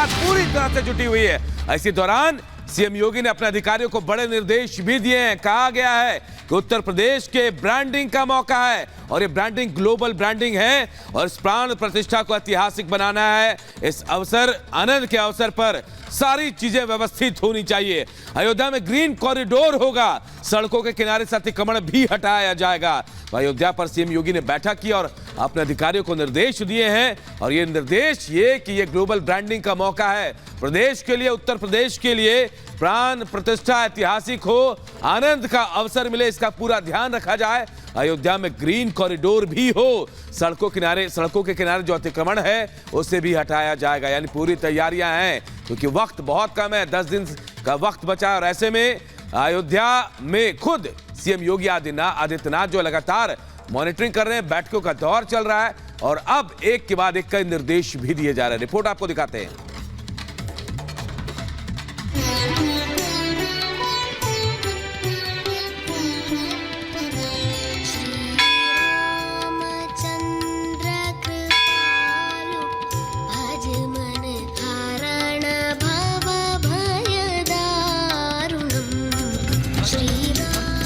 साथ पूरी तरह से जुटी हुई है। इसी दौरान सीएम योगी ने अपने अधिकारियों को बड़े निर्देश भी दिए हैं। कहा गया है कि उत्तर प्रदेश के ब्रांडिंग का मौका है और ये ब्रांडिंग ग्लोबल ब्रांडिंग है और इस प्राण प्रतिष्ठा को ऐतिहासिक बनाना है। इस अवसर आनंद के अवसर पर सारी चीजें व्यवस्थित होनी चाहिए। अयोध्या में ग्रीन कॉरिडोर होगा, सड़कों के किनारे से अतिक्रमण भी हटाया जाएगा। अयोध्या पर सीएम योगी ने बैठक की और अपने अधिकारियों को निर्देश दिए हैं और ये निर्देश ये कि ये ग्लोबल ब्रांडिंग का मौका है प्रदेश के लिए, उत्तर प्रदेश के लिए प्राण प्रतिष्ठा ऐतिहासिक हो, आनंद का अवसर मिले, इसका पूरा ध्यान रखा जाए। अयोध्या में ग्रीन कॉरिडोर भी हो, सड़कों के किनारे जो अतिक्रमण है उसे भी हटाया जाएगा। यानी पूरी तैयारियां हैं क्योंकि वक्त बहुत कम है, 10 दिन का वक्त बचा और ऐसे में अयोध्या में खुद सीएम योगी आदित्यनाथ जो लगातार मॉनिटरिंग कर रहे हैं, बैठकों का दौर चल रहा है और अब एक के बाद एक कई निर्देश भी दिए जा रहे हैं। रिपोर्ट आपको दिखाते हैं।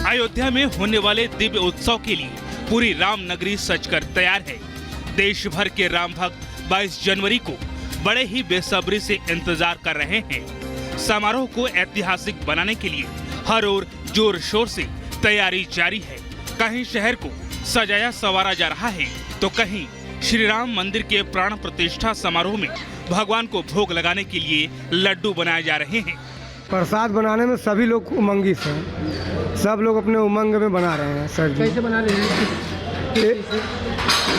अयोध्या में होने वाले दिव्य उत्सव के लिए पूरी राम नगरी सजकर तैयार है। देश भर के राम भक्त 22 जनवरी को बड़े ही बेसब्री से इंतजार कर रहे हैं। समारोह को ऐतिहासिक बनाने के लिए हर ओर जोर शोर से तैयारी जारी है। कहीं शहर को सजाया संवारा जा रहा है तो कहीं श्री राम मंदिर के प्राण प्रतिष्ठा समारोह में भगवान को भोग लगाने के लिए लड्डू बनाए जा रहे हैं। प्रसाद बनाने में सभी लोग उमंगी से, सब लोग अपने उमंग में बना रहे हैं। सर जी कैसे बना रहे हैं?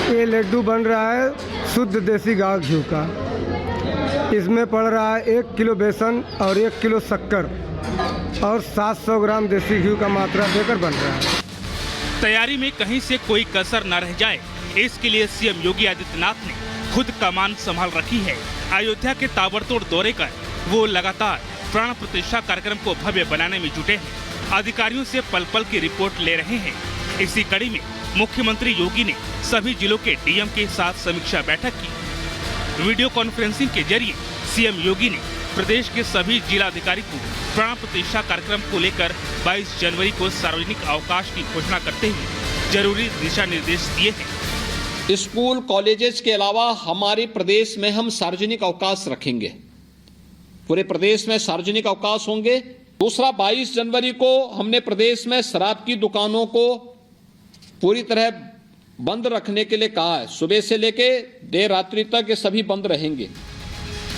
ये लड्डू बन रहा है शुद्ध देसी गाय घी का। इसमें पड़ रहा है 1 किलो बेसन और 1 किलो शक्कर और 700 ग्राम देसी घी का मात्रा देकर बन रहा है। तैयारी में कहीं से कोई कसर न रह जाए, इसके लिए सीएम योगी आदित्यनाथ ने खुद कमान संभाल रखी है। अयोध्या के ताबड़तोड़ दौरे कर वो लगातार प्राण प्रतिष्ठा कार्यक्रम को भव्य बनाने में जुटे हैं। अधिकारियों से पल पल की रिपोर्ट ले रहे हैं। इसी कड़ी में मुख्यमंत्री योगी ने सभी जिलों के डीएम के साथ समीक्षा बैठक की। वीडियो कॉन्फ्रेंसिंग के जरिए सीएम योगी ने प्रदेश के सभी जिलाधिकारी को प्राण प्रतिष्ठा कार्यक्रम को लेकर 22 जनवरी को सार्वजनिक अवकाश की घोषणा करते हुए जरूरी दिशा निर्देश दिए हैं। स्कूल कॉलेजेस के अलावा हमारे प्रदेश में हम सार्वजनिक अवकाश रखेंगे। पूरे प्रदेश में सार्वजनिक अवकाश होंगे। दूसरा, 22 जनवरी को हमने प्रदेश में शराब की दुकानों को पूरी तरह बंद रखने के लिए कहा है। सुबह से लेके देर रात्रि तक ये सभी बंद रहेंगे।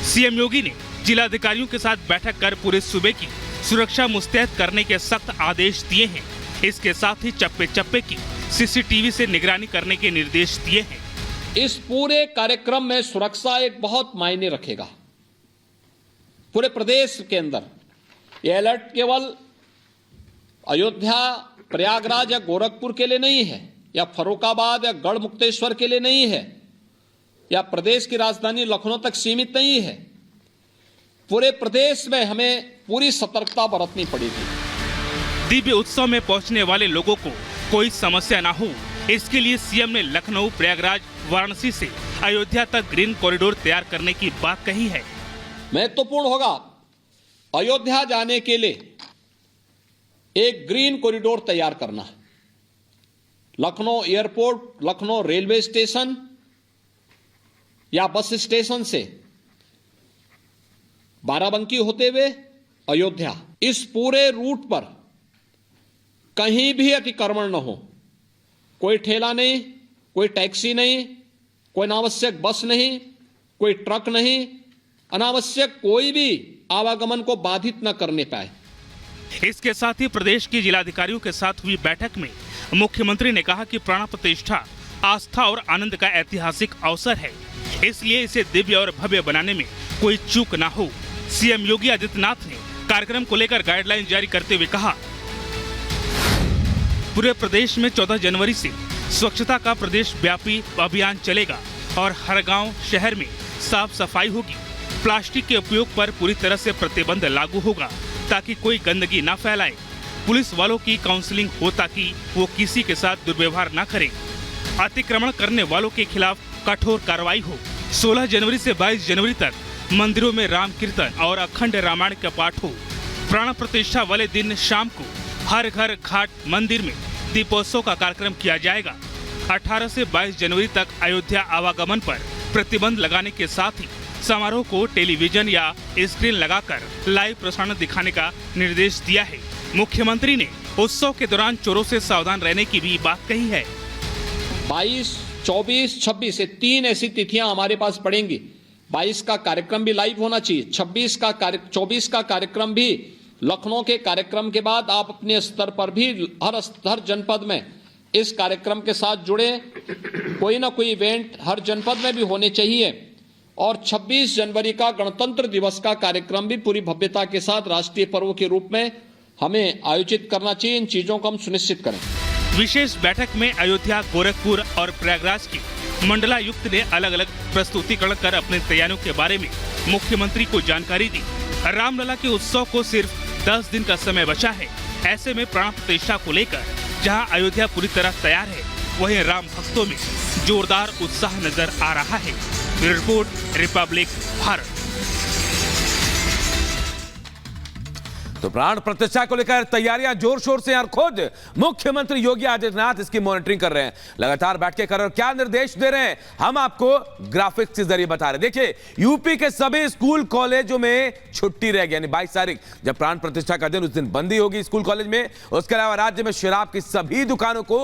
सीएम योगी ने जिलाधिकारियों के साथ बैठक कर पूरे सूबे की सुरक्षा मुस्तैद करने के सख्त आदेश दिए हैं। इसके साथ ही चप्पे चप्पे की सीसीटीवी से निगरानी करने के निर्देश दिए हैं। इस पूरे कार्यक्रम में सुरक्षा एक बहुत मायने रखेगा। पूरे प्रदेश के अंदर ये अलर्ट केवल अयोध्या, प्रयागराज या गोरखपुर के लिए नहीं है, या फर्रुखाबाद या गढ़ मुक्तेश्वर के लिए नहीं है, या प्रदेश की राजधानी लखनऊ तक सीमित नहीं है। पूरे प्रदेश में हमें पूरी सतर्कता बरतनी पड़ेगी। दिव्य उत्सव में पहुंचने वाले लोगों को कोई समस्या ना हो, इसके लिए सीएम ने लखनऊ, प्रयागराज, वाराणसी से अयोध्या तक ग्रीन कॉरिडोर तैयार करने की बात कही है। महत्वपूर्ण होगा अयोध्या जाने के लिए एक ग्रीन कॉरिडोर तैयार करना। Lucknow airport, Lucknow railway station या बस स्टेशन से बाराबंकी होते हुए अयोध्या, इस पूरे रूट पर कहीं भी अतिक्रमण न हो। कोई ठेला नहीं, कोई टैक्सी नहीं, कोई अनावश्यक बस नहीं, कोई ट्रक नहीं, अनावश्यक कोई भी आवागमन को बाधित न करने पाए। इसके साथ ही प्रदेश के जिलाधिकारियों के साथ हुई बैठक में मुख्यमंत्री ने कहा कि प्राण प्रतिष्ठा आस्था और आनंद का ऐतिहासिक अवसर है, इसलिए इसे दिव्य और भव्य बनाने में कोई चूक ना हो। सीएम योगी आदित्यनाथ ने कार्यक्रम को लेकर गाइडलाइन जारी करते हुए कहा, पूरे प्रदेश में 14 जनवरी से स्वच्छता का प्रदेश व्यापी अभियान चलेगा और हर गांव, शहर में साफ सफाई होगी। प्लास्टिक के उपयोग पर पूरी तरह से प्रतिबंध लागू होगा ताकि कोई गंदगी न फैलाए। पुलिस वालों की काउंसलिंग हो ताकि वो किसी के साथ दुर्व्यवहार न करें। अतिक्रमण करने वालों के खिलाफ कठोर कार्रवाई हो। 16 जनवरी से 22 जनवरी तक मंदिरों में राम कीर्तन और अखंड रामायण का पाठ हो। प्राण प्रतिष्ठा वाले दिन शाम को हर घर घाट मंदिर में दीपोत्सव का कार्यक्रम किया जाएगा। 18 से 22 जनवरी तक अयोध्या आवागमन पर प्रतिबंध लगाने के साथ ही समारोह को टेलीविजन या स्क्रीन लगाकर लाइव प्रसारण दिखाने का निर्देश दिया है। मुख्यमंत्री ने उत्सव के दौरान चोरों से सावधान रहने की भी बात कही है। 22, 24, 26 ये 3 ऐसी तिथियां हमारे पास पड़ेंगी। 22 का कार्यक्रम भी लाइव होना चाहिए। 24 का कार्यक्रम भी लखनऊ के कार्यक्रम के बाद आप अपने स्तर पर भी हर जनपद में इस कार्यक्रम के साथ जुड़े। कोई ना कोई इवेंट हर जनपद में भी होने चाहिए। और 26 जनवरी का गणतंत्र दिवस का कार्यक्रम भी पूरी भव्यता के साथ राष्ट्रीय पर्व के रूप में हमें आयोजित करना चाहिए। इन चीजों को हम सुनिश्चित करें। विशेष बैठक में अयोध्या, गोरखपुर और प्रयागराज की मंडलायुक्त ने अलग अलग प्रस्तुतिकरण कर अपनी तैयारियों के बारे में मुख्यमंत्री को जानकारी दी। रामलला के उत्सव को सिर्फ 10 दिन का समय बचा है। ऐसे में प्राण प्रतिष्ठा को लेकर जहां अयोध्या पूरी तरह तैयार है, वहीं राम भक्तों में जोरदार उत्साह नजर आ रहा है। Bureau report, Republic Bharat. तो प्राण प्रतिष्ठा को लेकर तैयारियां जोर शोर से और खुद मुख्यमंत्री योगी आदित्यनाथ इसकी मॉनिटरिंग कर रहे हैं। लगातार बैठकें कर रहे हैं और क्या निर्देश दे रहे हैं हम आपको ग्राफिक्स के जरिए बता रहे हैं। देखिए, यूपी के सभी स्कूल कॉलेजों में छुट्टी रहेगी, यानी 22 तारीख जब प्राण प्रतिष्ठा का दिन, उस दिन बंदी होगी स्कूल कॉलेज में। उसके अलावा राज्य में शराब की सभी दुकानों को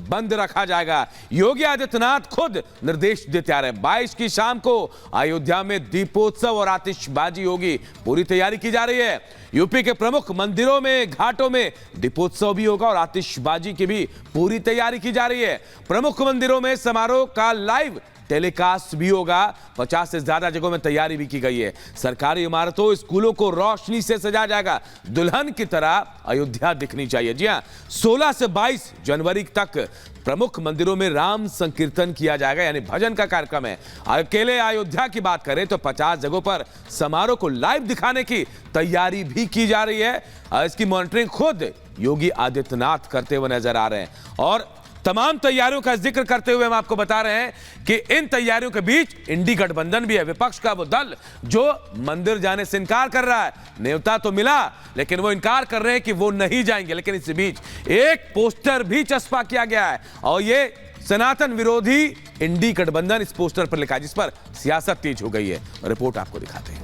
बंद रखा जाएगा। योगी आदित्यनाथ खुद निर्देश देते आ रहे हैं। 22 की शाम को अयोध्या में दीपोत्सव और आतिशबाजी होगी, पूरी तैयारी की जा रही है। यूपी के प्रमुख मंदिरों में, घाटों में दीपोत्सव भी होगा और आतिशबाजी की भी पूरी तैयारी की जा रही है। प्रमुख मंदिरों में समारोह का लाइव टेलीकास्ट भी होगा। 50 से ज्यादा जगहों में तैयारी भी की गई है। सरकारी इमारतों, स्कूलों को रोशनी से सजाया जाएगा। दुल्हन की तरह अयोध्या दिखनी चाहिए। जी हां, 16 से 22 जनवरी तक प्रमुख मंदिरों में राम संकीर्तन किया जाएगा, यानी भजन का कार्यक्रम है। अकेले अयोध्या की बात करें तो 50 जगहों पर समारोह को लाइव दिखाने की तैयारी भी की जा रही है। इसकी मॉनिटरिंग खुद योगी आदित्यनाथ करते हुए नजर आ रहे हैं। और तमाम तैयारियों का जिक्र करते हुए हम आपको बता रहे हैं कि इन तैयारियों के बीच इंडी गठबंधन भी है, विपक्ष का वो दल जो मंदिर जाने से इनकार कर रहा है। न्योता तो मिला, लेकिन वो इनकार कर रहे हैं कि वो नहीं जाएंगे। लेकिन इस बीच एक पोस्टर भी चस्पा किया गया है और ये सनातन विरोधी इंडी गठबंधन इस पोस्टर पर लिखा है, जिस पर सियासत तेज हो गई है। रिपोर्ट आपको दिखाते हैं।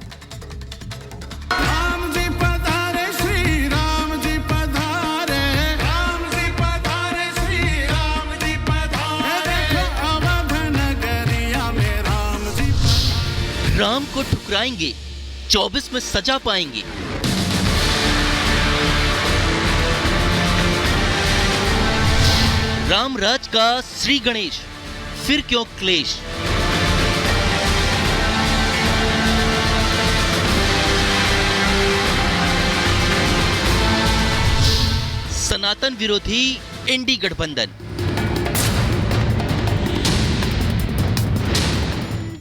राम को ठुकराएंगे, 24 में सजा पाएंगे। रामराज का श्री गणेश, फिर क्यों क्लेश। सनातन विरोधी इंडी गठबंधन।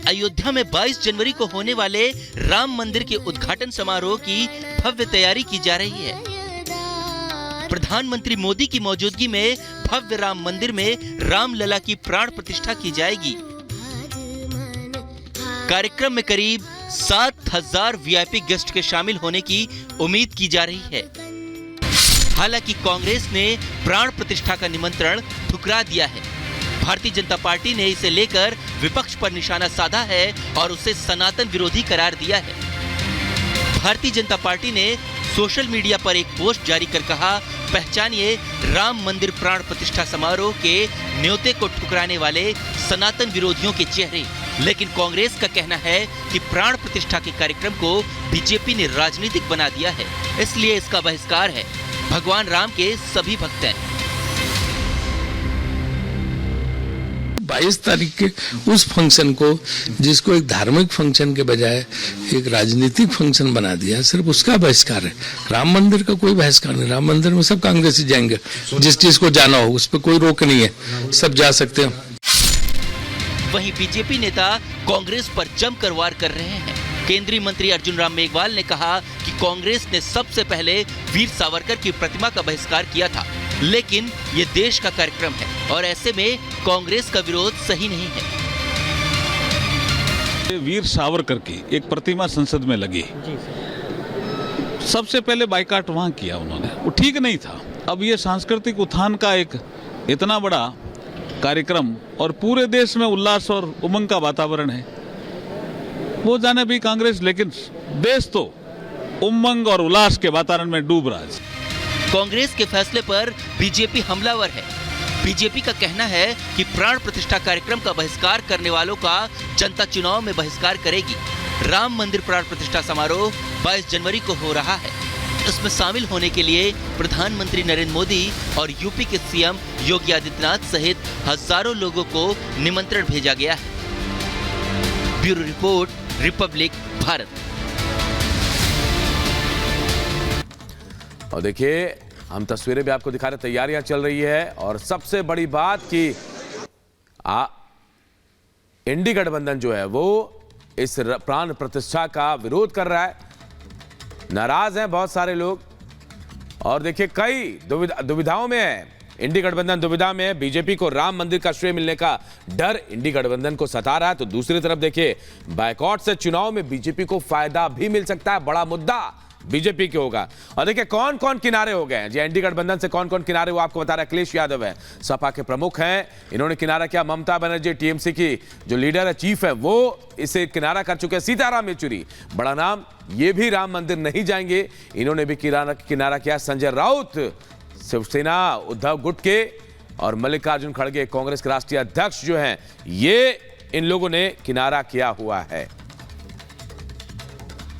अयोध्या में 22 जनवरी को होने वाले राम मंदिर के उद्घाटन समारोह की भव्य तैयारी की जा रही है। प्रधानमंत्री मोदी की मौजूदगी में भव्य राम मंदिर में रामलला की प्राण प्रतिष्ठा की जाएगी। कार्यक्रम में करीब 7,000 वीआईपी गेस्ट के शामिल होने की उम्मीद की जा रही है। हालांकि कांग्रेस ने प्राण प्रतिष्ठा का निमंत्रण ठुकरा दिया है। भारतीय जनता पार्टी ने इसे लेकर विपक्ष पर निशाना साधा है और उसे सनातन विरोधी करार दिया है। भारतीय जनता पार्टी ने सोशल मीडिया पर एक पोस्ट जारी कर कहा, पहचानिए राम मंदिर प्राण प्रतिष्ठा समारोह के न्योते को ठुकराने वाले सनातन विरोधियों के चेहरे। लेकिन कांग्रेस का कहना है कि प्राण प्रतिष्ठा के कार्यक्रम को बीजेपी ने राजनीतिक बना दिया है, इसलिए इसका बहिष्कार है। भगवान राम के सभी भक्त हैं। 22 तारीख के उस फंक्शन को, जिसको एक धार्मिक फंक्शन के बजाय एक राजनीतिक फंक्शन बना दिया, सिर्फ उसका बहिष्कार है। राम मंदिर का कोई बहिष्कार नहीं। राम मंदिर में सब कांग्रेसी जाएंगे, जिस चीज को जाना हो उस पर कोई रोक नहीं है, सब जा सकते हैं। वहीं बीजेपी नेता कांग्रेस पर जमकर वार कर रहे हैं। केंद्रीय मंत्री अर्जुन राम मेघवाल ने कहा कि कांग्रेस ने सबसे पहले वीर सावरकर की प्रतिमा का बहिष्कार किया था, लेकिन ये देश का कार्यक्रम है और ऐसे में कांग्रेस का विरोध सही नहीं है। वीर सावरकर की एक प्रतिमा संसद में लगी। सबसे पहले बाइकाट वहां किया उन्होंने, वो ठीक नहीं था। अब ये सांस्कृतिक उत्थान का एक इतना बड़ा कार्यक्रम और पूरे देश में उल्लास और उमंग का वातावरण है, वो जाने भी कांग्रेस, लेकिन देश तो उमंग और उल्लास के वातावरण में डूब रहा है। कांग्रेस के फैसले पर बीजेपी हमलावर है। बीजेपी का कहना है कि प्राण प्रतिष्ठा कार्यक्रम का बहिष्कार करने वालों का जनता चुनाव में बहिष्कार करेगी। राम मंदिर प्राण प्रतिष्ठा समारोह 22 जनवरी को हो रहा है। इसमें शामिल होने के लिए प्रधानमंत्री नरेंद्र मोदी और यूपी के सीएम योगी आदित्यनाथ सहित हजारों लोगों को निमंत्रण भेजा गया है। Bureau report, Republic Bharat. और देखिए, हम तस्वीरें भी आपको दिखा रहे, तैयारियां चल रही है। और सबसे बड़ी बात कि इंडी गठबंधन जो है वो इस प्राण प्रतिष्ठा का विरोध कर रहा है। नाराज हैं बहुत सारे लोग। और देखिए, कई दुविधाओं में है। इंडी गठबंधन दुविधा में है। बीजेपी को राम मंदिर का श्रेय मिलने का डर इंडी गठबंधन को सता रहा है, तो दूसरी तरफ देखिए, बायकॉट से चुनाव में बीजेपी को फायदा भी मिल सकता है। बड़ा मुद्दा बीजेपी के होगा। और देखिए, कौन कौन किनारे हो गए हैं। जी, एनडी गठबंधन से कौन कौन किनारे, वो आपको बता रहा है अखिलेश यादव है, सपा के प्रमुख हैं, इन्होंने किनारा किया। ममता बनर्जी टीएमसी की जो लीडर है, चीफ है, वो इसे किनारा कर चुके हैं। सीताराम येचुरी, बड़ा नाम, ये भी राम मंदिर नहीं जाएंगे, इन्होंने भी किनारा किया। संजय राउत शिवसेना, उद्धव गुट के और मल्लिकार्जुन खड़गे कांग्रेस के राष्ट्रीय अध्यक्ष जो हैं, ये इन लोगों ने किनारा किया हुआ है।